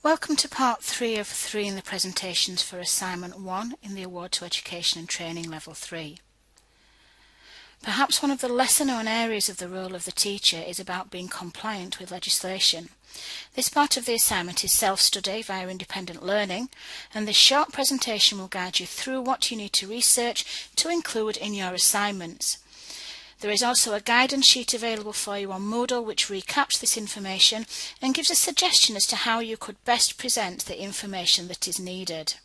Welcome to part 3 of 3 in the presentations for assignment 1 in the Award to Education and Training level 3. Perhaps one of the lesser known areas of the role of the teacher is about being compliant with legislation. This part of the assignment is self-study via independent learning, and this short presentation will guide you through what you need to research to include in your assignments. There is also a guidance sheet available for you on Moodle which recaps this information and gives a suggestion as to how you could best present the information that is needed.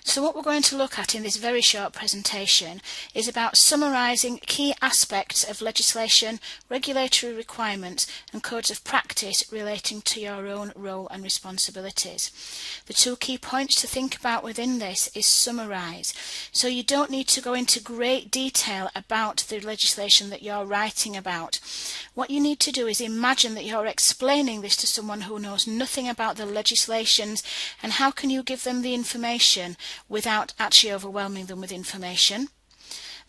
So what we're going to look at in this very short presentation is about summarising key aspects of legislation, regulatory requirements and codes of practice relating to your own role and responsibilities. The two key points to think about within this is summarise. So you don't need to go into great detail about the legislation that you're writing about. What you need to do is imagine that you're explaining this to someone who knows nothing about the legislations, and how can you give them the information without actually overwhelming them with information.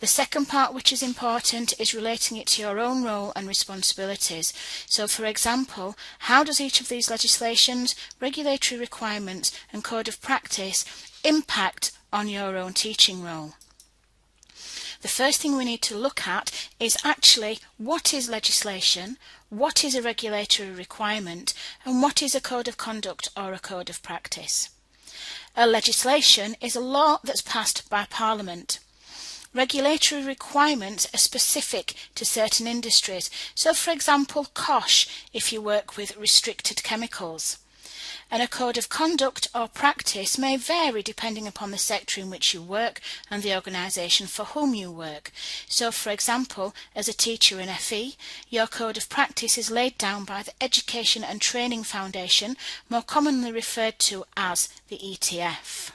The second part, which is important, is relating it to your own role and responsibilities. So for example, how does each of these legislations, regulatory requirements and code of practice impact on your own teaching role? The first thing we need to look at is actually what is legislation, what is a regulatory requirement, and what is a code of conduct or a code of practice. A legislation is a law that's passed by Parliament. Regulatory requirements are specific to certain industries, so for example COSH if you work with restricted chemicals. And a code of conduct or practice may vary depending upon the sector in which you work and the organisation for whom you work. So for example, as a teacher in FE, your code of practice is laid down by the Education and Training Foundation, more commonly referred to as the ETF.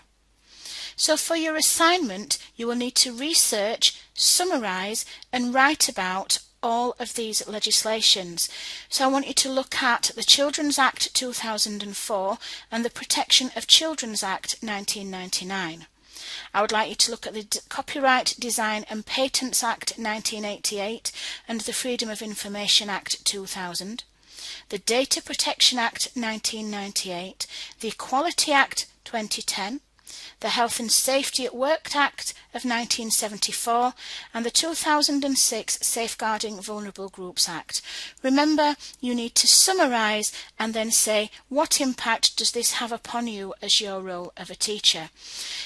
So for your assignment, you will need to research, summarise and write about all of these legislations. So I want you to look at the Children's Act 2004 and the Protection of Children's Act 1999. I would like you to look at the Copyright, Design and Patents Act 1988 and the Freedom of Information Act 2000, the Data Protection Act 1998, the Equality Act 2010, the Health and Safety at Work Act of 1974 and the 2006 Safeguarding Vulnerable Groups Act. Remember, you need to summarise and then say what impact does this have upon you as your role of a teacher.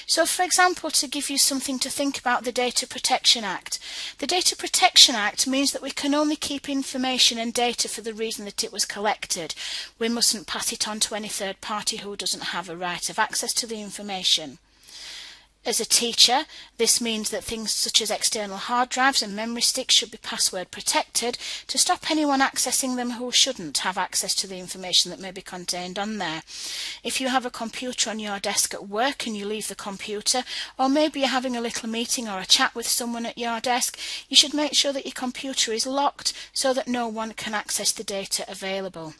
So for example, to give you something to think about, the Data Protection Act. The Data Protection Act means that we can only keep information and data for the reason that it was collected. We mustn't pass it on to any third party who doesn't have a right of access to the information. As a teacher, this means that things such as external hard drives and memory sticks should be password protected to stop anyone accessing them who shouldn't have access to the information that may be contained on there. If you have a computer on your desk at work and you leave the computer, or maybe you're having a little meeting or a chat with someone at your desk, you should make sure that your computer is locked so that no one can access the data available.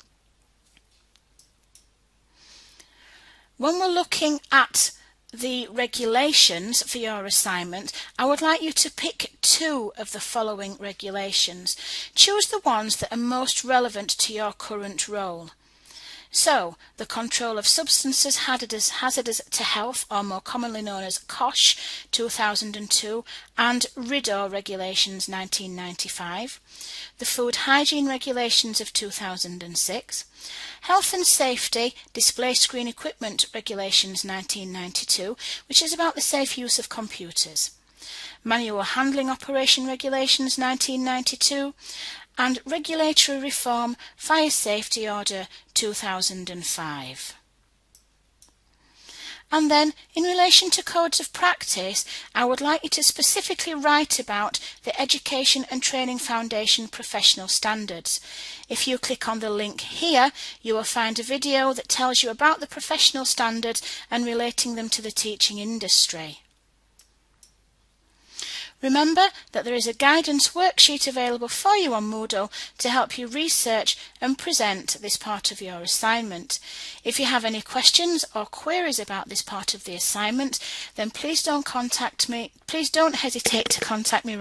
When we're looking at the regulations for your assignment, I would like you to pick two of the following regulations. Choose the ones that are most relevant to your current role. So, the Control of Substances Hazardous to Health, or more commonly known as COSH 2002, and RIDDOR Regulations 1995, the Food Hygiene Regulations of 2006, Health and Safety Display Screen Equipment Regulations 1992, which is about the safe use of computers, Manual Handling Operation Regulations 1992, and Regulatory Reform Fire Safety Order 2005. And then, in relation to codes of practice, I would like you to specifically write about the Education and Training Foundation professional standards. If you click on the link here, you will find a video that tells you about the professional standards and relating them to the teaching industry. Remember that there is a guidance worksheet available for you on Moodle to help you research and present this part of your assignment. If you have any questions or queries about this part of the assignment, then please don't hesitate to contact me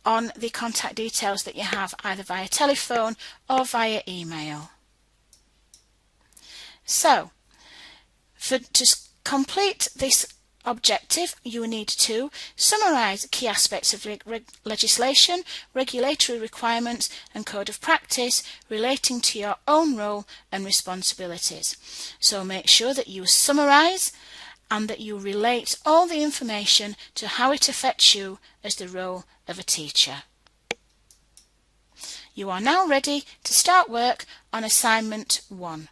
on the contact details that you have either via telephone or via email. So, to complete this objective, you need to summarise key aspects of legislation, regulatory requirements and code of practice relating to your own role and responsibilities. So make sure that you summarise and that you relate all the information to how it affects you as the role of a teacher. You are now ready to start work on assignment 1.